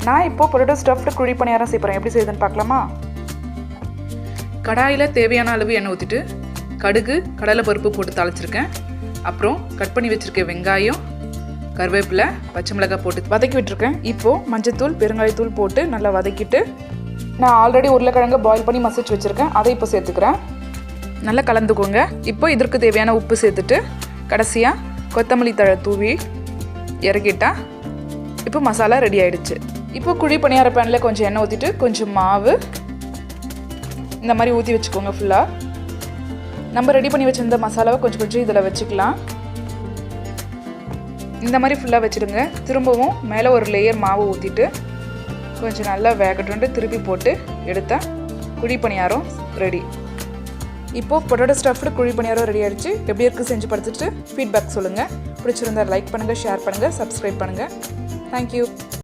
நான் இப்போ potato stuffed குழி பணியாரம் செய்கிறேன். எப்படி செய்யுதுன்னு பார்க்கலாமா? கடாயில் தேவையான அளவு எண்ணெய் ஊற்றிட்டு கடுகு கடலை பருப்பு போட்டு தாளிச்சிருக்கேன். அப்புறம் கட் பண்ணி வச்சுருக்கேன் வெங்காயம், கருவேப்பிலை, பச்சை மிளகாய் போட்டு வதக்கி விட்டுருக்கேன். இப்போது மஞ்சத்தூள் பெருங்காயத்தூள் போட்டு நல்லா வதக்கிட்டு நான் ஆல்ரெடி உருளைக்கிழங்கு பாயில் பண்ணி மசிச்சு வச்சுருக்கேன். அதை இப்போ சேர்த்துக்கிறேன். நல்லா கலந்துக்கோங்க. இப்போ இதற்கு தேவையான உப்பு சேர்த்துட்டு கடைசியாக கொத்தமல்லி தழை தூவி இறக்கிட்டா இப்போ மசாலா ரெடி ஆகிடுச்சு. இப்போ குழி பணியார பேனில் கொஞ்சம் எண்ணெய் ஊற்றிட்டு கொஞ்சம் மாவு இந்த மாதிரி ஊற்றி வச்சுக்கோங்க. ஃபுல்லாக நம்ம ரெடி பண்ணி வச்சுருந்த மசாலாவை கொஞ்சம் இதில் வச்சுக்கலாம். இந்த மாதிரி ஃபுல்லாக வச்சுடுங்க. திரும்பவும் மேலே ஒரு லேயர் மாவு ஊற்றிட்டு கொஞ்சம் நல்லா வேகட்டுன்ட்டு திருப்பி போட்டு எடுத்தால் குழி பணியாரம் ரெடி. இப்போது பொட்டேட்டோ ஸ்டஃப்டு குழி பணியாரம் ரெடி ஆகிடுச்சு. எப்படி இருக்குது செஞ்சு பார்த்துட்டு ஃபீட்பேக் சொல்லுங்கள். பிடிச்சிருந்தால் லைக் பண்ணுங்கள், ஷேர் பண்ணுங்கள், சப்ஸ்கிரைப் பண்ணுங்கள். தேங்க்யூ.